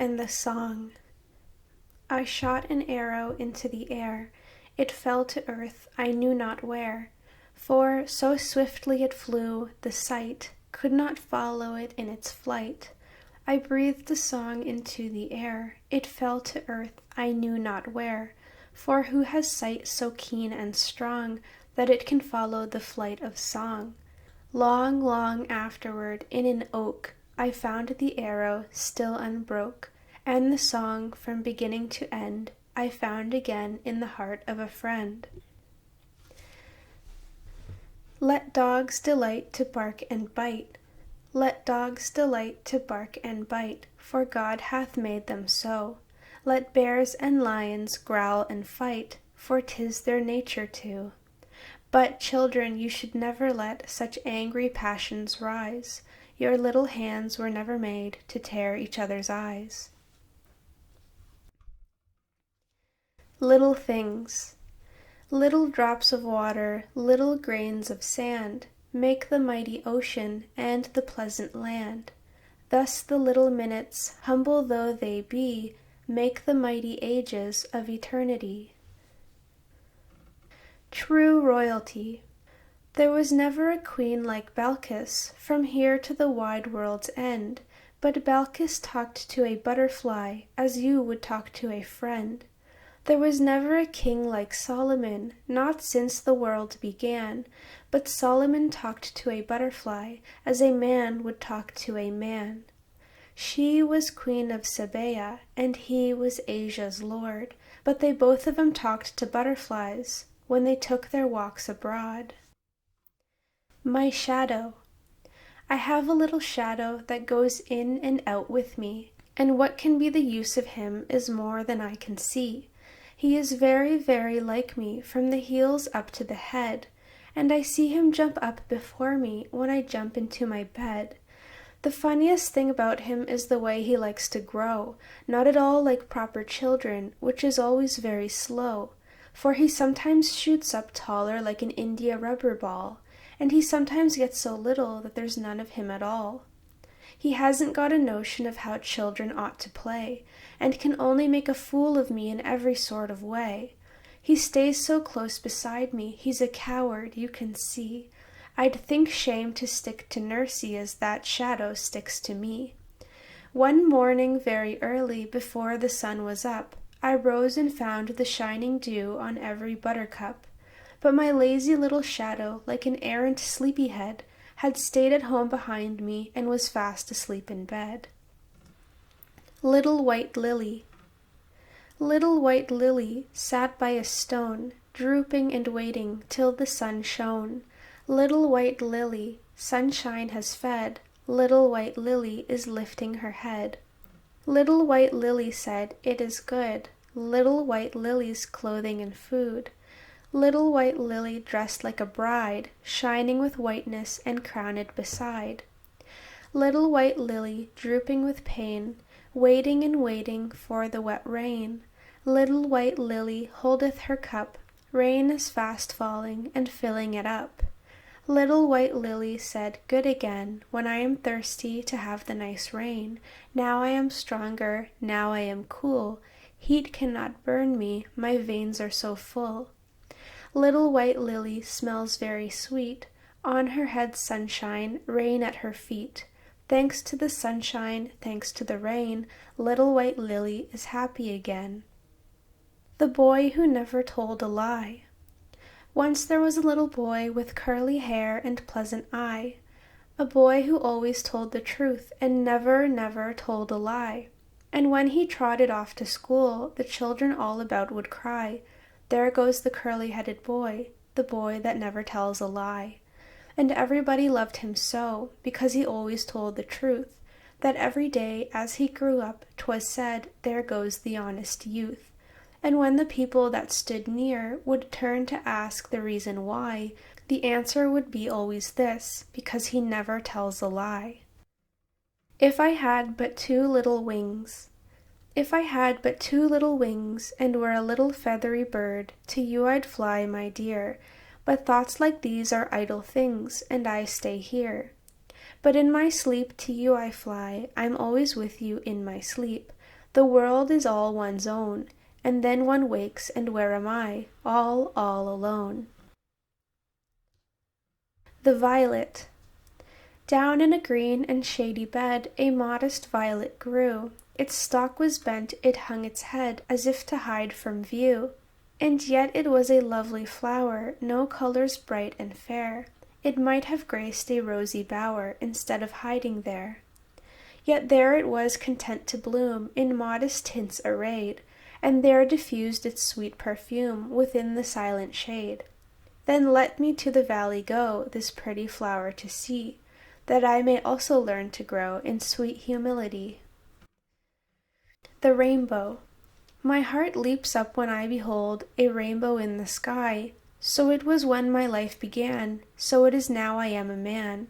and the Song. I shot an arrow into the air. It fell to earth, I knew not where, for so swiftly it flew, the sight could not follow it in its flight. I breathed a song into the air. It fell to earth, I knew not where, for who has sight so keen and strong that it can follow the flight of song? Long, long afterward, in an oak, I found the arrow still unbroke, and the song from beginning to end I found again in the heart of a friend. Let dogs delight to bark and bite. Let dogs delight to bark and bite, for God hath made them so. Let bears and lions growl and fight, for 'tis their nature to. But, children, you should never let such angry passions rise. Your little hands were never made to tear each other's eyes. Little things. Little drops of water, little grains of sand, make the mighty ocean and the pleasant land. Thus the little minutes, humble though they be, make the mighty ages of eternity. True royalty. There was never a queen like Balkis, from here to the wide world's end, but Balkis talked to a butterfly as you would talk to a friend. There was never a king like Solomon, not since the world began, but Solomon talked to a butterfly as a man would talk to a man. She was queen of Sabea, and he was Asia's lord, but they both of them talked to butterflies when they took their walks abroad. My shadow. I have a little shadow that goes in and out with me, and what can be the use of him is more than I can see. He is very, very like me from the heels up to the head, and I see him jump up before me when I jump into my bed. The funniest thing about him is the way he likes to grow, not at all like proper children, which is always very slow, for he sometimes shoots up taller like an India rubber ball, and he sometimes gets so little that there's none of him at all. He hasn't got a notion of how children ought to play, and can only make a fool of me in every sort of way. He stays so close beside me, he's a coward, you can see. I'd think shame to stick to Nursey as that shadow sticks to me. One morning very early, before the sun was up, I rose and found the shining dew on every buttercup. But my lazy little shadow, like an errant sleepyhead, had stayed at home behind me and was fast asleep in bed. Little white lily. Little white lily sat by a stone, drooping and waiting till the sun shone. Little white lily, sunshine has fed, little white lily is lifting her head. Little white lily said, "It is good." Little white lily's clothing and food. Little white lily dressed like a bride, shining with whiteness and crowned beside. Little white lily, drooping with pain, waiting and waiting for the wet rain. Little white lily holdeth her cup, rain is fast falling and filling it up. Little white lily said, "Good again, when I am thirsty to have the nice rain. Now I am stronger, now I am cool, heat cannot burn me, my veins are so full." Little white lily smells very sweet, on her head sunshine, rain at her feet. Thanks to the sunshine, thanks to the rain, little white lily is happy again. The boy who never told a lie. Once there was a little boy with curly hair and pleasant eye, a boy who always told the truth and never, never told a lie. And when he trotted off to school, the children all about would cry, "There goes the curly-headed boy, the boy that never tells a lie." And everybody loved him so, because he always told the truth, that every day as he grew up 'twas said, "There goes the honest youth." And when the people that stood near would turn to ask the reason why, the answer would be always this, because he never tells a lie. If I had but 2 little wings. If I had but 2 little wings, and were a little feathery bird, to you I'd fly, my dear. But thoughts like these are idle things, and I stay here. But in my sleep to you I fly, I'm always with you in my sleep. The world is all one's own, and then one wakes, and where am I? All alone. The violet. Down in a green and shady bed a modest violet grew. Its stalk was bent, it hung its head, as if to hide from view. And yet it was a lovely flower, no colours bright and fair. It might have graced a rosy bower, instead of hiding there. Yet there it was content to bloom, in modest tints arrayed, and there diffused its sweet perfume within the silent shade. Then let me to the valley go, this pretty flower to see, that I may also learn to grow in sweet humility. The rainbow. My heart leaps up when I behold a rainbow in the sky. So it was when my life began, so it is now I am a man.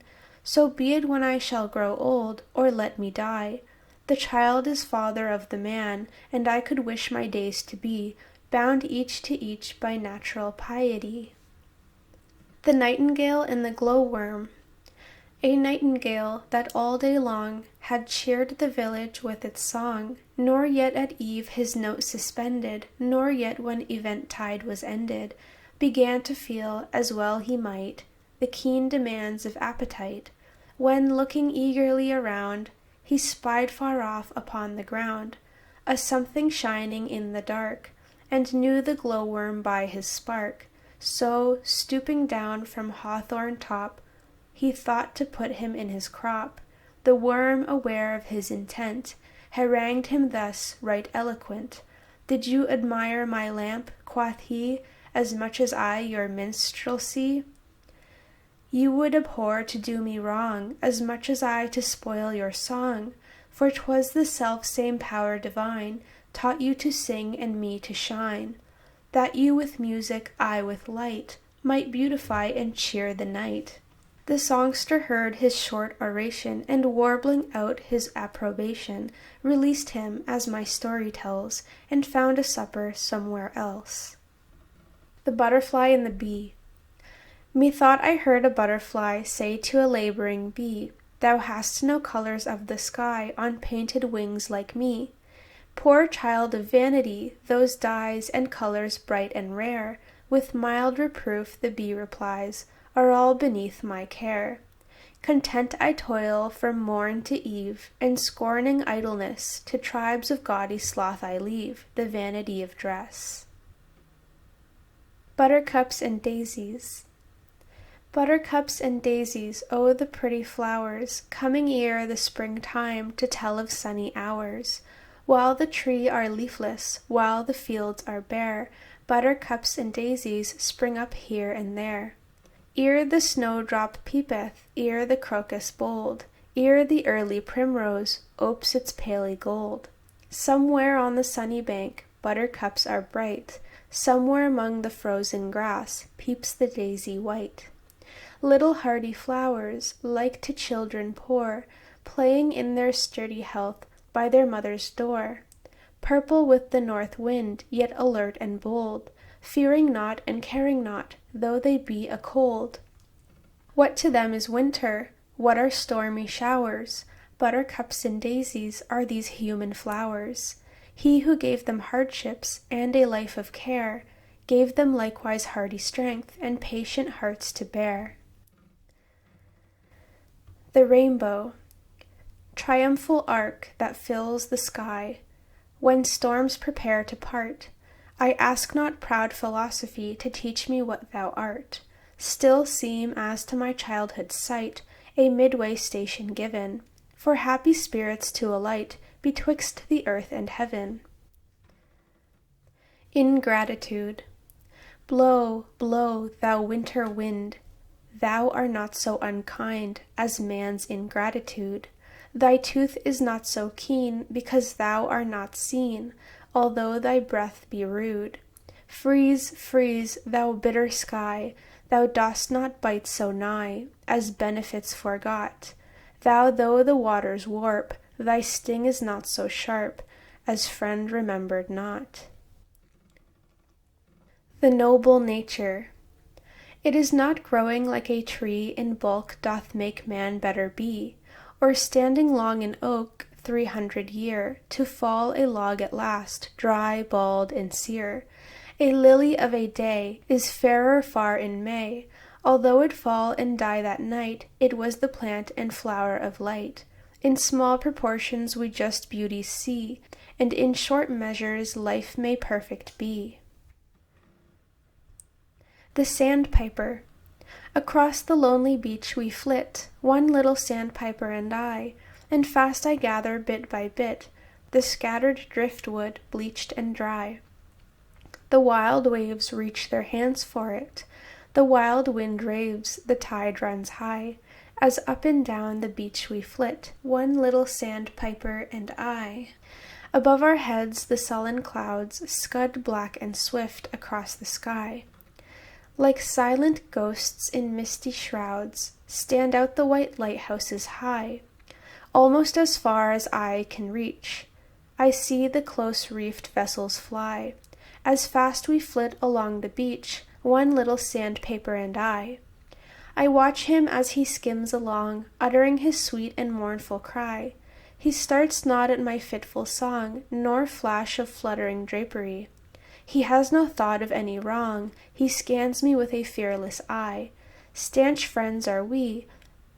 So be it when I shall grow old, or let me die. The child is father of the man, and I could wish my days to be bound each to each by natural piety. The nightingale and the glowworm. A nightingale that all day long had cheered the village with its song, nor yet at eve his note suspended, nor yet when eventide was ended, began to feel, as well he might, the keen demands of appetite, when, looking eagerly around, he spied far off upon the ground a something shining in the dark, and knew the glowworm by his spark. So, stooping down from hawthorn top, he thought to put him in his crop. The worm, aware of his intent, harangued him thus, right eloquent. Did you admire my lamp, quoth he, as much as I your minstrelsy? You would abhor to do me wrong, as much as I to spoil your song, for 'twas the self-same power divine taught you to sing and me to shine, that you with music, I with light, might beautify and cheer the night. The songster heard his short oration, and warbling out his approbation, released him, as my story tells, and found a supper somewhere else. The butterfly and the bee. Methought I heard a butterfly say to a labouring bee, Thou hast no colours of the sky on painted wings like me. Poor child of vanity, those dyes and colours bright and rare, with mild reproof the bee replies, are all beneath my care. Content I toil from morn to eve, and scorning idleness, to tribes of gaudy sloth I leave the vanity of dress. Buttercups and Daisies. Buttercups and daisies, oh the pretty flowers, coming ere the spring-time to tell of sunny hours. While the trees are leafless, while the fields are bare, buttercups and daisies spring up here and there. Ere the snowdrop peepeth, ere the crocus bold, ere the early primrose opes its paly gold. Somewhere on the sunny bank buttercups are bright, somewhere among the frozen grass peeps the daisy white. Little hardy flowers, like to children poor, playing in their sturdy health by their mother's door. Purple with the north wind, yet alert and bold, fearing not and caring not, though they be a cold. What to them is winter? What are stormy showers? Buttercups and daisies are these human flowers. He who gave them hardships and a life of care, gave them likewise hardy strength and patient hearts to bear. The rainbow. Triumphal arc that fills the sky, when storms prepare to part, I ask not proud philosophy to teach me what thou art, still seem as to my childhood's sight a midway station given, for happy spirits to alight betwixt the earth and heaven. Ingratitude. Blow, blow, thou winter wind, thou art not so unkind as man's ingratitude. Thy tooth is not so keen because thou art not seen, although thy breath be rude. Freeze, freeze, thou bitter sky, thou dost not bite so nigh as benefits forgot. Thou though the waters warp, thy sting is not so sharp as friend remembered not. The noble nature. It is not growing like a tree in bulk doth make man better be, or standing long in oak 300 year, to fall a log at last, dry, bald, and sere. A lily of a day is fairer far in May, although it fall and die that night, it was the plant and flower of light. In small proportions we just beauties see, and in short measures life may perfect be. The Sandpiper. Across the lonely beach we flit, one little sandpiper and I, and fast I gather bit by bit the scattered driftwood, bleached and dry. The wild waves reach their hands for it, the wild wind raves, the tide runs high, as up and down the beach we flit, one little sandpiper and I. Above our heads the sullen clouds scud black and swift across the sky. Like silent ghosts in misty shrouds stand out the white lighthouses high. Almost as far as eye can reach, I see the close-reefed vessels fly. As fast we flit along the beach, one little sandpaper and I. I watch him as he skims along, uttering his sweet and mournful cry. He starts not at my fitful song, nor flash of fluttering drapery. He has no thought of any wrong, he scans me with a fearless eye. Stanch friends are we,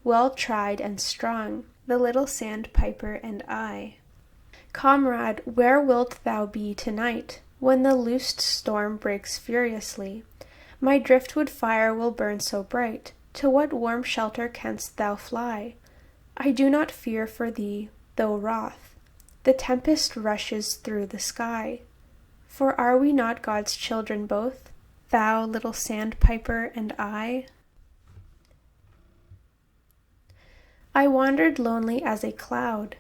well tried and strong, the little sandpiper and I. Comrade, where wilt thou be tonight, when the loosed storm breaks furiously? My driftwood fire will burn so bright, to what warm shelter canst thou fly? I do not fear for thee, though wroth the tempest rushes through the sky. For are we not God's children both, thou little sandpiper and I? I wandered lonely as a cloud.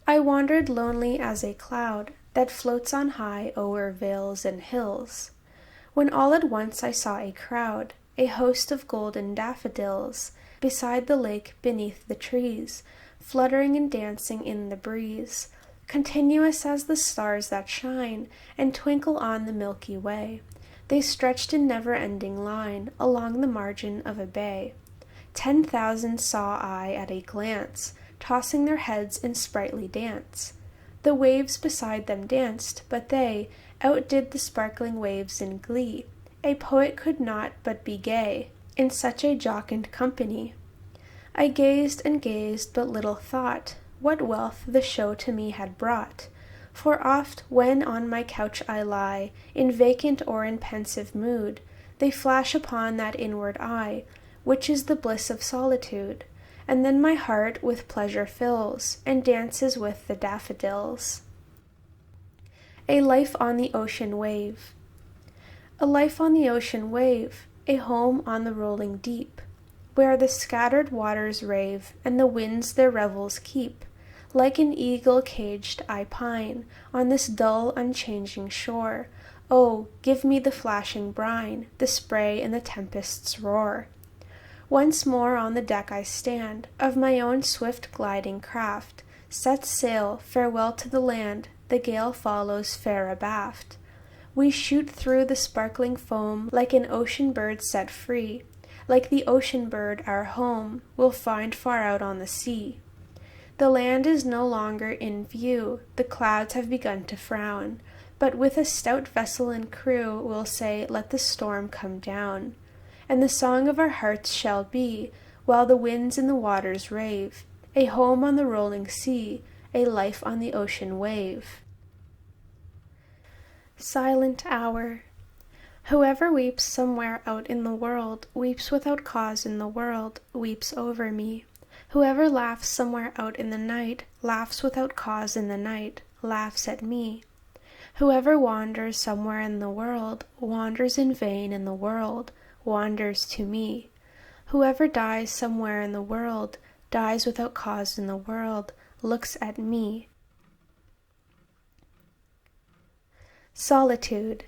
I wandered lonely as a cloud that floats on high o'er vales and hills, when all at once I saw a crowd, a host of golden daffodils, beside the lake beneath the trees, fluttering and dancing in the breeze, continuous as the stars that shine and twinkle on the Milky Way. They stretched in never-ending line along the margin of a bay. 10,000 saw I at a glance, tossing their heads in sprightly dance. The waves beside them danced, but they outdid the sparkling waves in glee. A poet could not but be gay in such a jocund company. I gazed and gazed, but little thought what wealth the show to me had brought. For oft, when on my couch I lie, in vacant or in pensive mood, they flash upon that inward eye, which is the bliss of solitude, and then my heart with pleasure fills, and dances with the daffodils. A life on the ocean wave. A life on the ocean wave, a home on the rolling deep, where the scattered waters rave, and the winds their revels keep. Like an eagle caged I pine on this dull unchanging shore. Oh, give me the flashing brine, the spray and the tempest's roar. Once more on the deck I stand of my own swift gliding craft. Set sail, farewell to the land, the gale follows fair abaft. We shoot through the sparkling foam like an ocean bird set free. Like the ocean bird our home we'll find far out on the sea. The land is no longer in view, the clouds have begun to frown, but with a stout vessel and crew we'll say, let the storm come down. And the song of our hearts shall be, while the winds in the waters rave, a home on the rolling sea, a life on the ocean wave. Silent hour. Whoever weeps somewhere out in the world, weeps without cause in the world, weeps over me. Whoever laughs somewhere out in the night, laughs without cause in the night, laughs at me. Whoever wanders somewhere in the world, wanders in vain in the world, wanders to me. Whoever dies somewhere in the world, dies without cause in the world, looks at me. Solitude.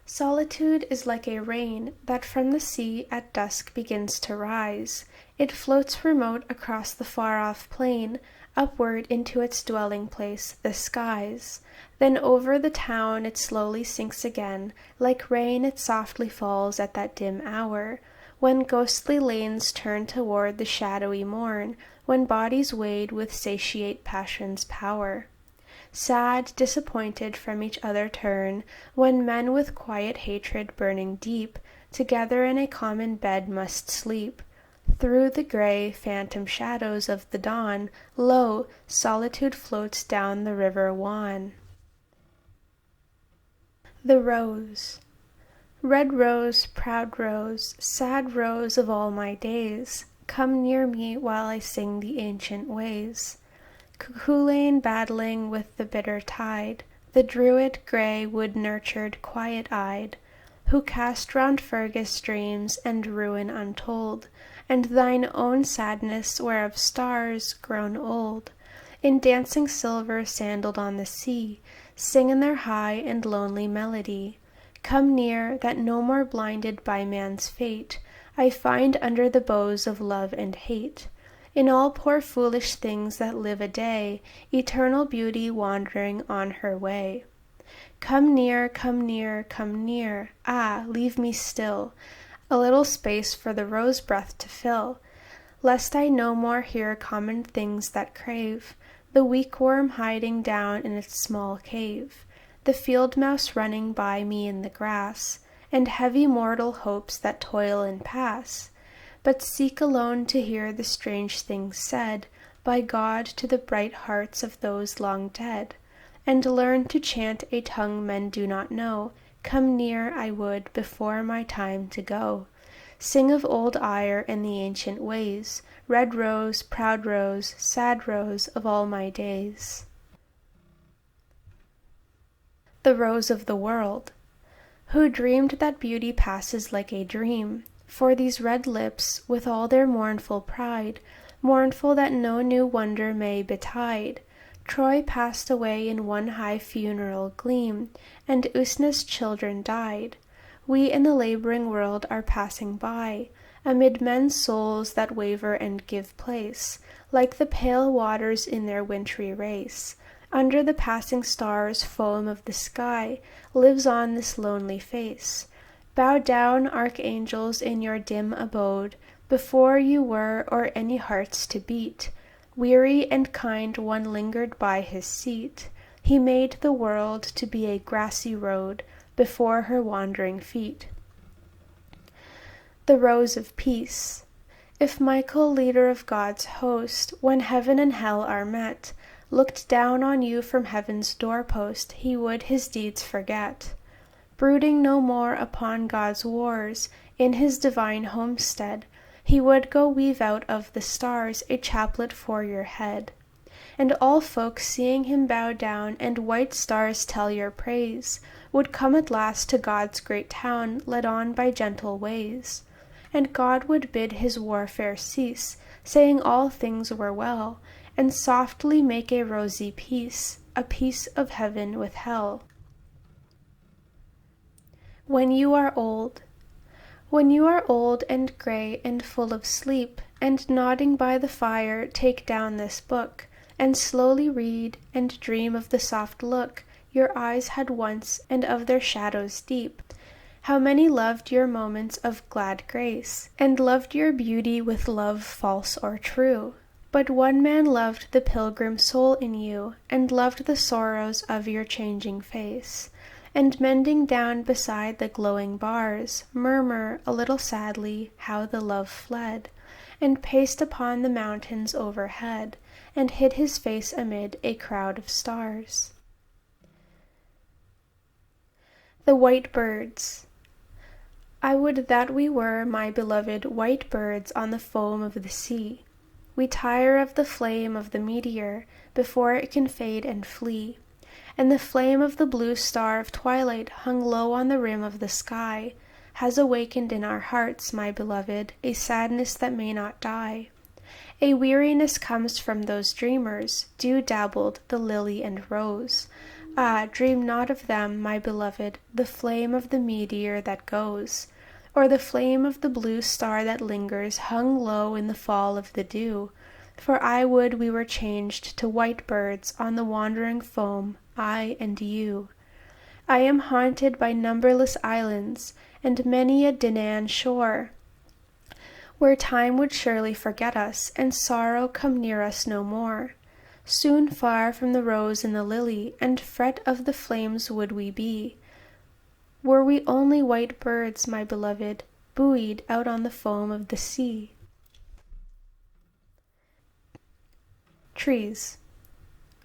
Solitude is like a rain that from the sea at dusk begins to rise. It floats remote across the far-off plain, upward into its dwelling place, the skies. Then over the town it slowly sinks again, like rain it softly falls at that dim hour, when ghostly lanes turn toward the shadowy morn, when bodies weighed with satiate passion's power. Sad, disappointed from each other turn, when men with quiet hatred burning deep, together in a common bed must sleep. Through the grey, phantom shadows of the dawn, lo, solitude floats down the river wan. The Rose. Red rose, proud rose, sad rose of all my days, come near me while I sing the ancient ways. Cuchulain battling with the bitter tide, the druid grey wood-nurtured, quiet-eyed, who cast round Fergus dreams and ruin untold, and thine own sadness whereof stars, grown old, in dancing silver sandaled on the sea, sing in their high and lonely melody. Come near, that no more blinded by man's fate, I find under the bows of love and hate, in all poor foolish things that live a day, eternal beauty wandering on her way. Come near, come near, come near, ah, leave me still, a little space for the rose breath to fill, lest I no more hear common things that crave, the weak worm hiding down in its small cave, the field mouse running by me in the grass, and heavy mortal hopes that toil and pass, but seek alone to hear the strange things said by God to the bright hearts of those long dead, and learn to chant a tongue men do not know. Come near, I would, before my time to go. Sing of old ire and the ancient ways, red rose, proud rose, sad rose of all my days. The Rose of the World. Who dreamed that beauty passes like a dream? For these red lips, with all their mournful pride, mournful that no new wonder may betide, Troy passed away in one high funeral gleam, and Usna's children died. We in the labouring world are passing by, amid men's souls that waver and give place, like the pale waters in their wintry race. Under the passing stars' foam of the sky lives on this lonely face. Bow down, archangels, in your dim abode, before you were or any hearts to beat. Weary and kind one lingered by his seat. He made the world to be a grassy road before her wandering feet. The Rose of Peace. If Michael, leader of God's host, when heaven and hell are met, looked down on you from heaven's doorpost, he would his deeds forget. Brooding no more upon God's wars, in his divine homestead, he would go weave out of the stars a chaplet for your head. And all folk seeing him bow down and white stars tell your praise, would come at last to God's great town, led on by gentle ways. And God would bid his warfare cease, saying all things were well, and softly make a rosy peace, a peace of heaven with hell. When you are old. When you are old and grey and full of sleep, and nodding by the fire, take down this book, and slowly read, and dream of the soft look your eyes had once, and of their shadows deep. How many loved your moments of glad grace, and loved your beauty with love false or true. But one man loved the pilgrim soul in you, and loved the sorrows of your changing face, and mending down beside the glowing bars, murmur a little sadly how the love fled, and paced upon the mountains overhead, and hid his face amid a crowd of stars. The White Birds. I would that we were, my beloved, white birds on the foam of the sea. We tire of the flame of the meteor before it can fade and flee, and the flame of the blue star of twilight hung low on the rim of the sky has awakened in our hearts, my beloved, a sadness that may not die. A weariness comes from those dreamers, dew-dabbled, the lily and rose. Ah, dream not of them, my beloved, the flame of the meteor that goes, or the flame of the blue star that lingers hung low in the fall of the dew, for I would we were changed to white birds on the wandering foam, I and you. I am haunted by numberless islands, and many a Danaan shore, where time would surely forget us, and sorrow come near us no more. Soon far from the rose and the lily, and fret of the flames would we be, were we only white birds, my beloved, buoyed out on the foam of the sea. Trees.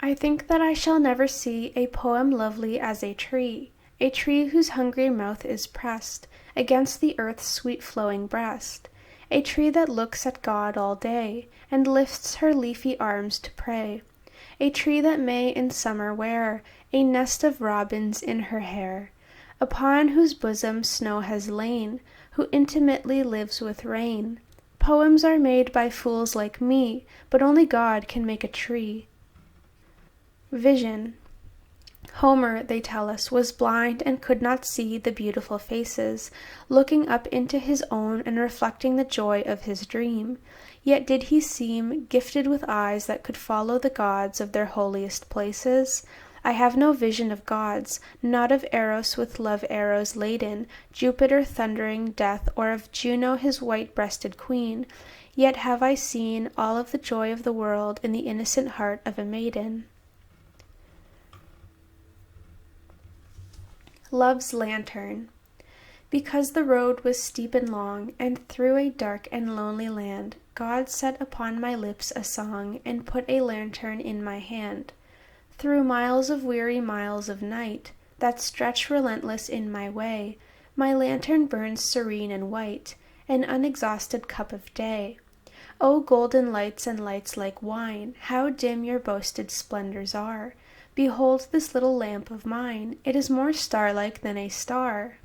I think that I shall never see a poem lovely as a tree whose hungry mouth is pressed against the earth's sweet flowing breast, a tree that looks at God all day, and lifts her leafy arms to pray, a tree that may in summer wear a nest of robins in her hair, upon whose bosom snow has lain, who intimately lives with rain. Poems are made by fools like me, but only God can make a tree. Vision. Homer, they tell us, was blind and could not see the beautiful faces, looking up into his own and reflecting the joy of his dream. Yet did he seem gifted with eyes that could follow the gods of their holiest places. I have no vision of gods, not of Eros with love arrows laden, Jupiter thundering death, or of Juno his white-breasted queen. Yet have I seen all of the joy of the world in the innocent heart of a maiden. Love's Lantern. Because the road was steep and long, and through a dark and lonely land, God set upon my lips a song, and put a lantern in my hand. Through miles of weary miles of night, that stretch relentless in my way, my lantern burns serene and white, an unexhausted cup of day. O golden lights and lights like wine, how dim your boasted splendors are! Behold this little lamp of mine, it is more star-like than a star.